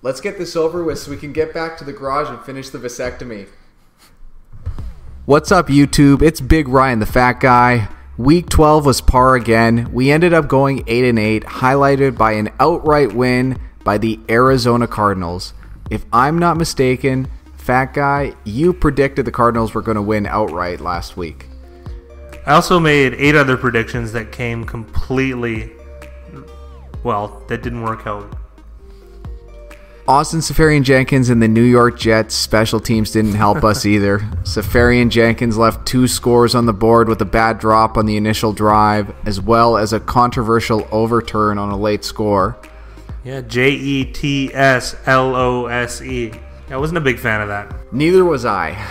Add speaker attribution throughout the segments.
Speaker 1: Let's get this over with so we can get back to the garage and finish the vasectomy. What's up, YouTube? It's Big Ryan, the fat guy. Week 12 was par again. We ended up going 8-8, highlighted by an outright win by the Arizona Cardinals. If I'm not mistaken, fat guy, you predicted the Cardinals were going to win outright last week.
Speaker 2: I also made 8 other predictions that came completely, that didn't work out.
Speaker 1: Austin Seferian-Jenkins and the New York Jets special teams didn't help us either. Seferian-Jenkins left 2 scores on the board with a bad drop on the initial drive, as well as a controversial overturn on a late score.
Speaker 2: Yeah, Jetslose. I wasn't a big fan of that.
Speaker 1: Neither was I.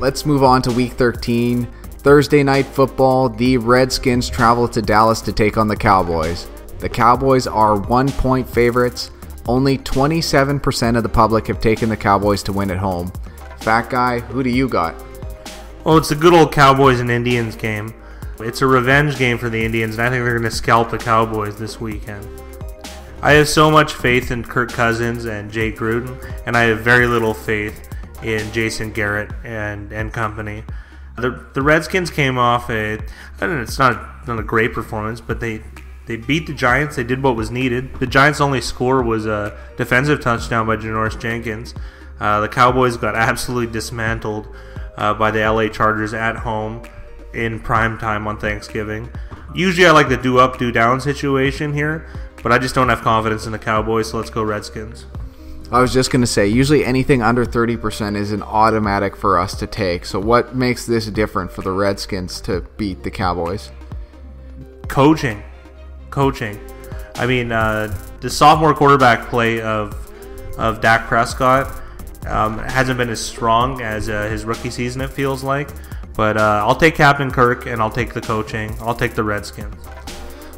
Speaker 1: Let's move on to Week 13. Thursday night football, the Redskins travel to Dallas to take on the Cowboys. The Cowboys are 1-point favorites. Only 27% of the public have taken the Cowboys to win at home. Fat guy, who do you got?
Speaker 2: Well, it's a good old Cowboys and Indians game. It's a revenge game for the Indians, and I think they're going to scalp the Cowboys this weekend. I have so much faith in Kirk Cousins and Jay Gruden, and I have very little faith in Jason Garrett and company. The Redskins came off it's not a great performance, but they beat the Giants. They did what was needed. The Giants' only score was a defensive touchdown by Janoris Jenkins. The Cowboys got absolutely dismantled by the LA Chargers at home in prime time on Thanksgiving. Usually I like the do-up, do-down situation here, but I just don't have confidence in the Cowboys, so let's go Redskins.
Speaker 1: I was just going to say, usually anything under 30% is an automatic for us to take. So what makes this different for the Redskins to beat the Cowboys?
Speaker 2: Coaching. I mean, the sophomore quarterback play of Dak Prescott hasn't been as strong as his rookie season, it feels like. But I'll take Captain Kirk, and I'll take the coaching. I'll take the Redskins.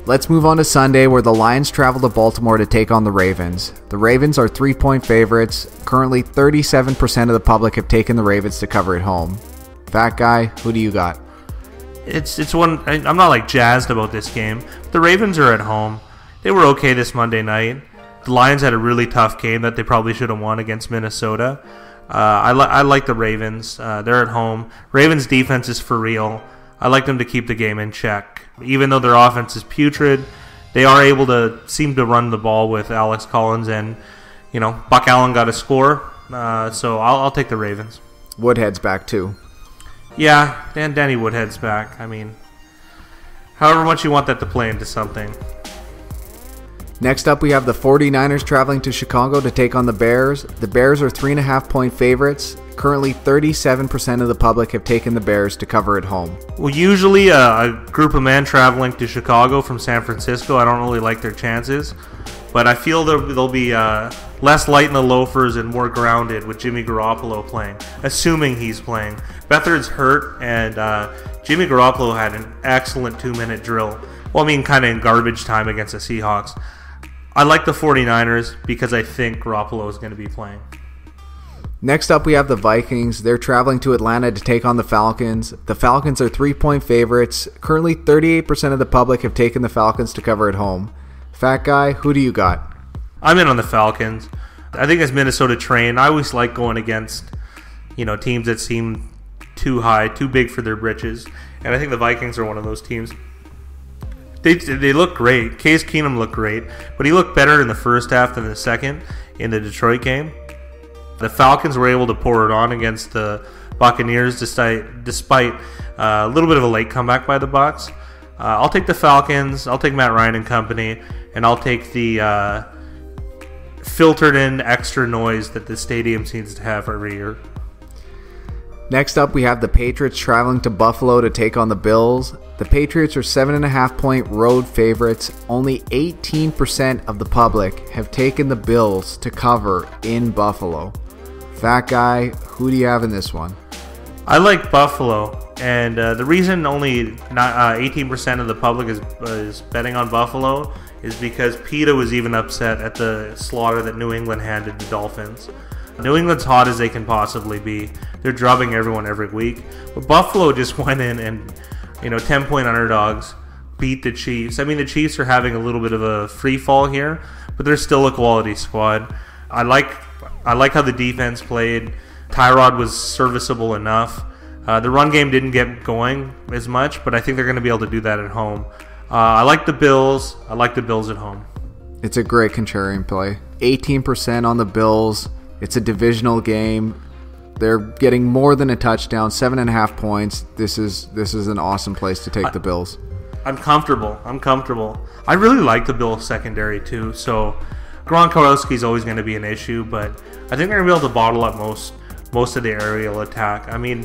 Speaker 1: Let's move on to Sunday, where the Lions travel to Baltimore to take on the Ravens. The Ravens are 3-point favorites. Currently, 37% of the public have taken the Ravens to cover at home. Fat guy, who do you got?
Speaker 2: It's one. I'm not jazzed about this game. The Ravens are at home. They were okay this Monday night. The Lions had a really tough game that they probably should have won against Minnesota. I like the Ravens. They're at home. Ravens defense is for real. I like them to keep the game in check. Even though their offense is putrid, they are able to seem to run the ball with Alex Collins, and Buck Allen got a score. So I'll take the Ravens.
Speaker 1: Woodhead's back too.
Speaker 2: Yeah, and Danny Woodhead's back. I mean, however much you want that to play into something.
Speaker 1: Next up, we have the 49ers traveling to Chicago to take on the Bears. The Bears are 3.5-point favorites. Currently, 37% of the public have taken the Bears to cover at home.
Speaker 2: Well, usually a group of men traveling to Chicago from San Francisco, I don't really like their chances. But I feel they'll be less light in the loafers and more grounded with Jimmy Garoppolo playing, assuming he's playing. Beathard's hurt, and Jimmy Garoppolo had an excellent 2-minute drill. Well, I mean, kind of in garbage time against the Seahawks. I like the 49ers because I think Garoppolo is going to be playing.
Speaker 1: Next up, we have the Vikings. They're traveling to Atlanta to take on the Falcons. The Falcons are 3-point favorites. Currently, 38% of the public have taken the Falcons to cover at home. Fat guy, who do you got?
Speaker 2: I'm in on the Falcons. I think as Minnesota trained, I always like going against teams that seem too high, too big for their britches. And I think the Vikings are one of those teams. They look great. Case Keenum looked great, but he looked better in the first half than the second in the Detroit game. The Falcons were able to pour it on against the Buccaneers despite a little bit of a late comeback by the Bucs. I'll take the Falcons. I'll take Matt Ryan and company, and I'll take the filtered in extra noise that the stadium seems to have every year.
Speaker 1: Next up, we have the Patriots traveling to Buffalo to take on the Bills. The Patriots are 7.5-point road favorites. Only 18% of the public have taken the Bills to cover in Buffalo. Fat guy, who do you have in this one?
Speaker 2: I like Buffalo, and the reason only 18% of the public is betting on Buffalo is because PETA was even upset at the slaughter that New England handed the Dolphins. New England's hot as they can possibly be. They're drubbing everyone every week. But Buffalo just went in and, 10-point underdogs beat the Chiefs. I mean, the Chiefs are having a little bit of a free fall here, but they're still a quality squad. I like how the defense played. Tyrod was serviceable enough. The run game didn't get going as much, but I think they're going to be able to do that at home. I like the Bills. I like the Bills at home.
Speaker 1: It's a great contrarian play. 18% on the Bills. It's a divisional game. They're getting more than a touchdown, 7.5 points. This is an awesome place to take the Bills.
Speaker 2: I'm comfortable. I really like the Bills secondary too. So Gronkowski's always going to be an issue, but I think they're going to be able to bottle up most of the aerial attack. I mean,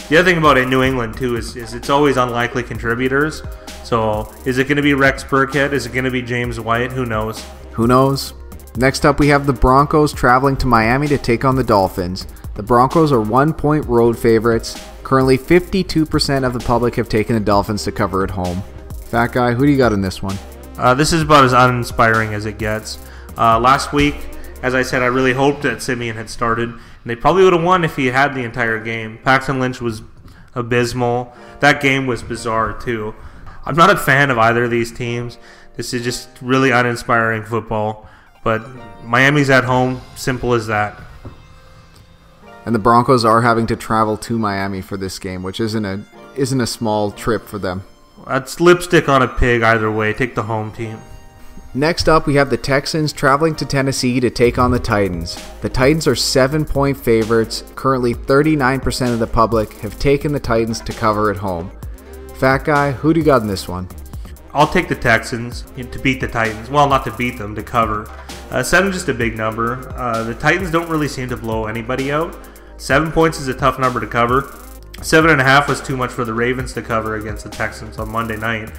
Speaker 2: the other thing about it, New England too is it's always unlikely contributors. So is it going to be Rex Burkhead? Is it going to be James White? Who knows?
Speaker 1: Next up, we have the Broncos traveling to Miami to take on the Dolphins. The Broncos are 1-point road favorites. Currently, 52% of the public have taken the Dolphins to cover at home. Fat Guy, who do you got in this one?
Speaker 2: This is about as uninspiring as it gets. Last week, as I said, I really hoped that Simeon had started, and they probably would have won if he had the entire game. Paxton Lynch was abysmal. That game was bizarre, too. I'm not a fan of either of these teams. This is just really uninspiring football. But Miami's at home, simple as that.
Speaker 1: And the Broncos are having to travel to Miami for this game, which isn't a small trip for them.
Speaker 2: That's lipstick on a pig either way. Take the home team.
Speaker 1: Next up, we have the Texans traveling to Tennessee to take on the Titans. The Titans are 7-point favorites. Currently, 39% of the public have taken the Titans to cover at home. Fat Guy, who do you got in this one?
Speaker 2: I'll take the Texans to beat the Titans. Well, not to beat them, to cover. 7 just a big number. The Titans don't really seem to blow anybody out. 7 points is a tough number to cover. 7.5 was too much for the Ravens to cover against the Texans on Monday night.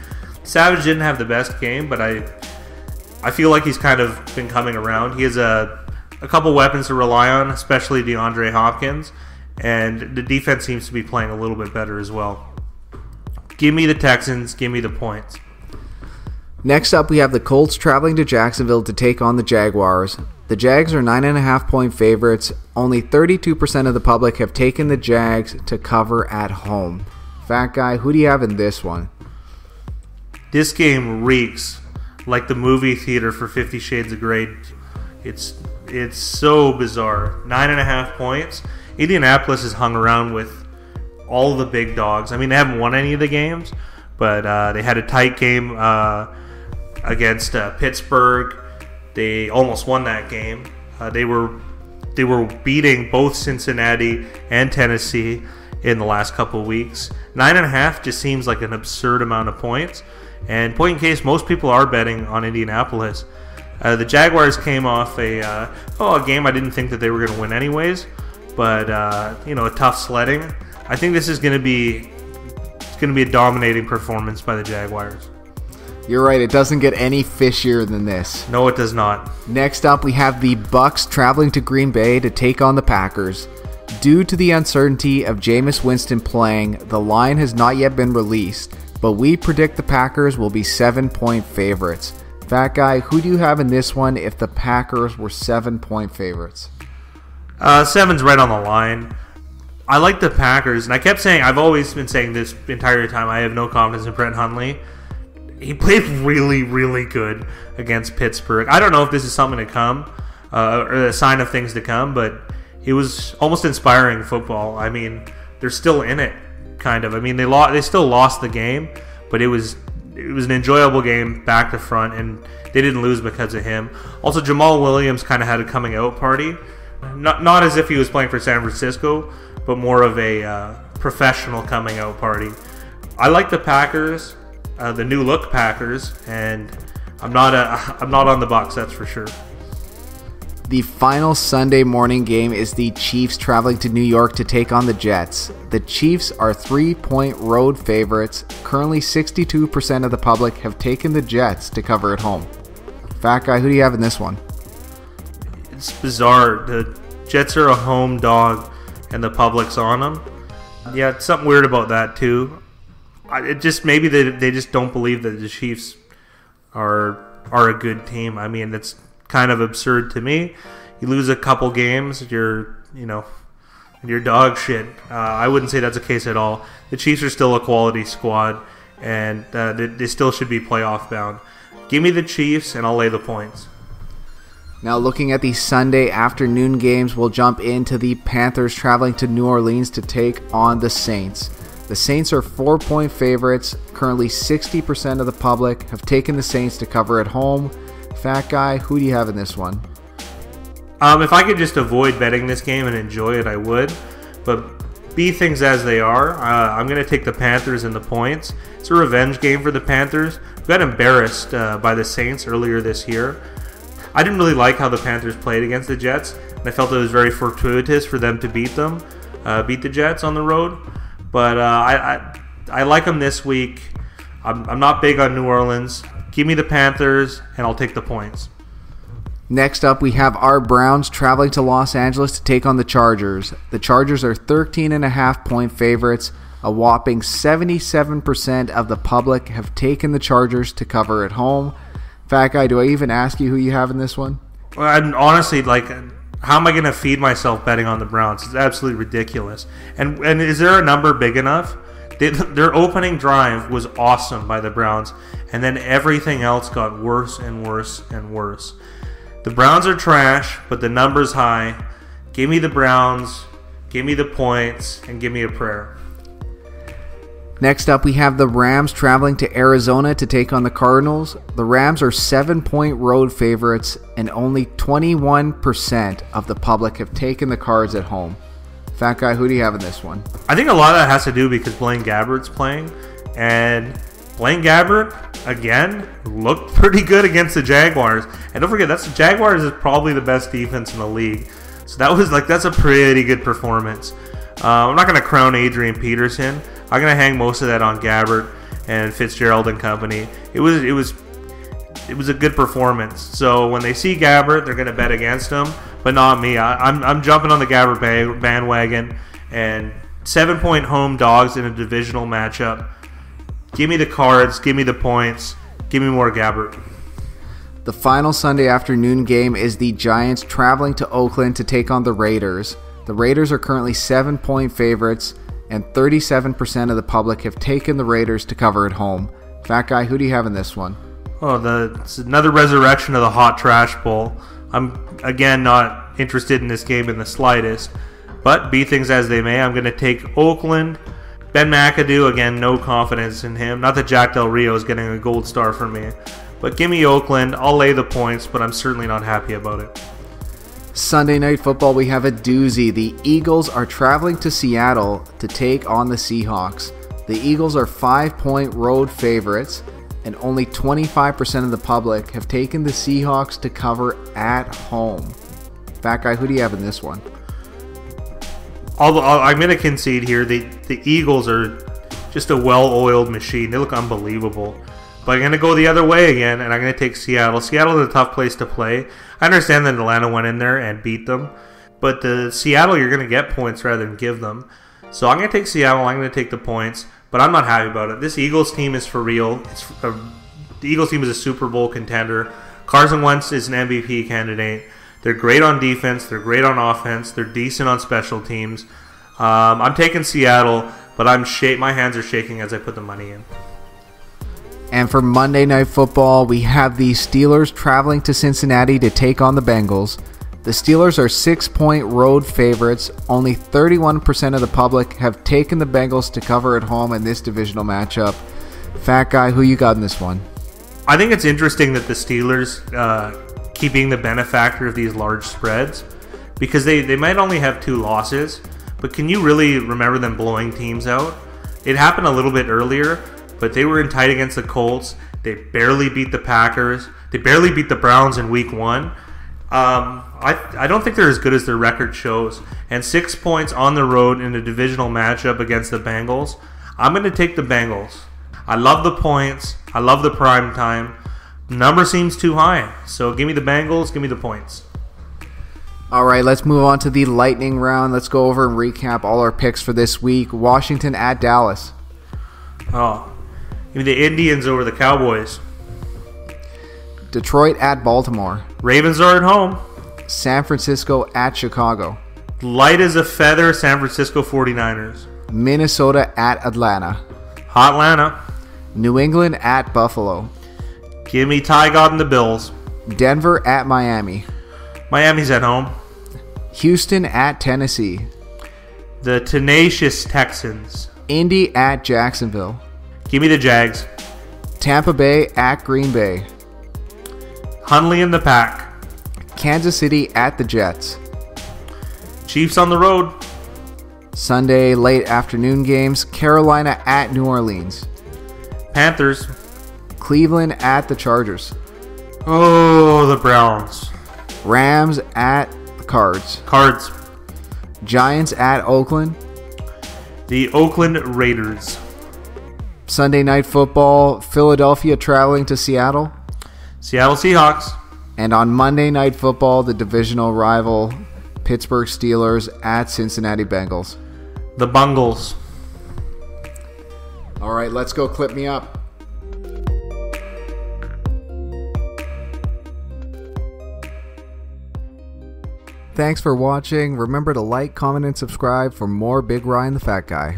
Speaker 2: Savage didn't have the best game, but I feel like he's kind of been coming around. He has a couple weapons to rely on, especially DeAndre Hopkins, and the defense seems to be playing a little bit better as well. Give me the Texans. Give me the points.
Speaker 1: Next up, we have the Colts traveling to Jacksonville to take on the Jaguars. The Jags are 9.5-point favorites. Only 32% of the public have taken the Jags to cover at home. Fat Guy, who do you have in this one?
Speaker 2: This game reeks like the movie theater for 50 Shades of Grey. It's so bizarre. 9.5 points. Indianapolis has hung around with all the big dogs. I mean, they haven't won any of the games, but they had a tight game against Pittsburgh. They almost won that game. They were beating both Cincinnati and Tennessee in the last couple of weeks. 9.5 just seems like an absurd amount of points. And point in case, most people are betting on Indianapolis. The Jaguars came off a game I didn't think that they were going to win anyways, but a tough sledding. I think this is going to be a dominating performance by the Jaguars.
Speaker 1: You're right, it doesn't get any fishier than this.
Speaker 2: No, it does not.
Speaker 1: Next up, we have the Bucs traveling to Green Bay to take on the Packers. Due to the uncertainty of Jameis Winston playing, the line has not yet been released, but we predict the Packers will be 7-point favorites. Fat Guy, who do you have in this one if the Packers were 7-point favorites?
Speaker 2: 7's right on the line. I like the Packers, and I've always been saying this entire time, I have no confidence in Brett Hundley. He played really, really good against Pittsburgh. I don't know if this is something to come, or a sign of things to come, but it was almost inspiring football. I mean, they're still in it, kind of. I mean, they still lost the game, but it was an enjoyable game back to front, and they didn't lose because of him. Also, Jamal Williams kind of had a coming out party. Not as if he was playing for San Francisco, but more of a professional coming out party. I like the Packers. The new look Packers, and I'm not on the Bucs, that's for sure.
Speaker 1: The final Sunday morning game is the Chiefs traveling to New York to take on the Jets. The Chiefs are 3-point road favorites. Currently, 62% of the public have taken the Jets to cover at home. Fat Guy, who do you have in this one?
Speaker 2: It's bizarre. The Jets are a home dog, and the public's on them. Yeah, it's something weird about that too. Maybe they just don't believe that the Chiefs are a good team. I mean, that's kind of absurd to me. You lose a couple games, you're dog shit. I wouldn't say that's the case at all. The Chiefs are still a quality squad, and they still should be playoff bound. Give me the Chiefs, and I'll lay the points.
Speaker 1: Now looking at the Sunday afternoon games, we'll jump into the Panthers traveling to New Orleans to take on the Saints. The Saints are 4-point favorites. Currently 60% of the public have taken the Saints to cover at home. Fat Guy, who do you have in this one?
Speaker 2: If I could just avoid betting this game and enjoy it, I would. But be things as they are, I'm going to take the Panthers and the points. It's a revenge game for the Panthers. We got embarrassed by the Saints earlier this year. I didn't really like how the Panthers played against the Jets, and I felt it was very fortuitous for them to beat the Jets on the road. But I like them this week. I'm not big on New Orleans. Give me the Panthers, and I'll take the points.
Speaker 1: Next up, we have our Browns traveling to Los Angeles to take on the Chargers. The Chargers are 13.5-point favorites. A whopping 77% of the public have taken the Chargers to cover at home. Fat Guy, do I even ask you who you have in this one?
Speaker 2: Well, I'm honestly, how am I going to feed myself betting on the Browns? It's absolutely ridiculous. And is there a number big enough? Their opening drive was awesome by the Browns, and then everything else got worse and worse and worse. The Browns are trash, but the number's high. Give me the Browns, give me the points, and give me a prayer.
Speaker 1: Next up, we have the Rams traveling to Arizona to take on the Cardinals. The Rams are 7-point road favorites, and only 21% of the public have taken the Cards at home. Fat Guy, who do you have in this one?
Speaker 2: I think a lot of that has to do because Blaine Gabbert's playing, and Blaine Gabbert, again, looked pretty good against the Jaguars. And don't forget, the Jaguars is probably the best defense in the league. So that's a pretty good performance. I'm not going to crown Adrian Peterson. I'm going to hang most of that on Gabbert and Fitzgerald and company. It was a good performance. So when they see Gabbert, they're going to bet against him, but not me. I'm jumping on the Gabbert bandwagon, and 7-point home dogs in a divisional matchup. Give me the Cards, give me the points, give me more Gabbert.
Speaker 1: The final Sunday afternoon game is the Giants traveling to Oakland to take on the Raiders. The Raiders are currently 7-point favorites, and 37% of the public have taken the Raiders to cover at home. Fat Guy, who do you have in this one?
Speaker 2: Oh, it's another resurrection of the Hot Trash Bowl. I'm, again, not interested in this game in the slightest. But be things as they may, I'm going to take Oakland. Ben McAdoo, again, no confidence in him. Not that Jack Del Rio is getting a gold star from me. But give me Oakland. I'll lay the points, but I'm certainly not happy about it.
Speaker 1: Sunday Night Football, we have a doozy. The Eagles are traveling to Seattle to take on the Seahawks. The Eagles are 5-point road favorites, and only 25% of the public have taken the Seahawks to cover at home. Fat Guy, who do you have in this one?
Speaker 2: I'm going to concede here. The Eagles are just a well-oiled machine. They look unbelievable. But I'm going to go the other way again, and I'm going to take Seattle. Seattle is a tough place to play. I understand that Atlanta went in there and beat them. But the Seattle, you're going to get points rather than give them. So I'm going to take Seattle. I'm going to take the points. But I'm not happy about it. This Eagles team is for real. The Eagles team is a Super Bowl contender. Carson Wentz is an MVP candidate. They're great on defense. They're great on offense. They're decent on special teams. I'm taking Seattle, but my hands are shaking as I put the money in.
Speaker 1: And for Monday Night Football, we have the Steelers traveling to Cincinnati to take on the Bengals. The Steelers are 6-point road favorites. Only 31% of the public have taken the Bengals to cover at home in this divisional matchup. Fat Guy, who you got in this one?
Speaker 2: I think it's interesting that the Steelers keep being the benefactor of these large spreads, because they might only have 2 losses, but can you really remember them blowing teams out? It happened a little bit earlier, but they were in tight against the Colts. They barely beat the Packers. They barely beat the Browns in Week 1. I don't think they're as good as their record shows. And 6 points on the road in a divisional matchup against the Bengals. I'm going to take the Bengals. I love the points. I love the prime time. The number seems too high. So give me the Bengals. Give me the points.
Speaker 1: All right, let's move on to the lightning round. Let's go over and recap all our picks for this week. Washington at Dallas.
Speaker 2: Oh, give me the Indians over the Cowboys.
Speaker 1: Detroit at Baltimore.
Speaker 2: Ravens are at home.
Speaker 1: San Francisco at Chicago.
Speaker 2: Light as a feather, San Francisco 49ers.
Speaker 1: Minnesota at Atlanta.
Speaker 2: Hot Atlanta.
Speaker 1: New England at Buffalo.
Speaker 2: Give me Ty God and the Bills.
Speaker 1: Denver at Miami.
Speaker 2: Miami's at home.
Speaker 1: Houston at Tennessee.
Speaker 2: The tenacious Texans.
Speaker 1: Indy at Jacksonville.
Speaker 2: Give me the Jags.
Speaker 1: Tampa Bay at Green Bay.
Speaker 2: Hundley in the pack.
Speaker 1: Kansas City at the Jets.
Speaker 2: Chiefs on the road.
Speaker 1: Sunday late afternoon games. Carolina at New Orleans.
Speaker 2: Panthers.
Speaker 1: Cleveland at the Chargers.
Speaker 2: Oh, the Browns.
Speaker 1: Rams at the Cards.
Speaker 2: Cards.
Speaker 1: Giants at Oakland.
Speaker 2: The Oakland Raiders.
Speaker 1: Sunday night football. Philadelphia traveling to Seattle.
Speaker 2: Seattle Seahawks.
Speaker 1: And on Monday night football, the divisional rival Pittsburgh Steelers at Cincinnati Bengals.
Speaker 2: The Bungles.
Speaker 1: All right, let's go. Clip me up. Thanks for watching. Remember to like, comment, and subscribe for more Big Ryan the Fat Guy.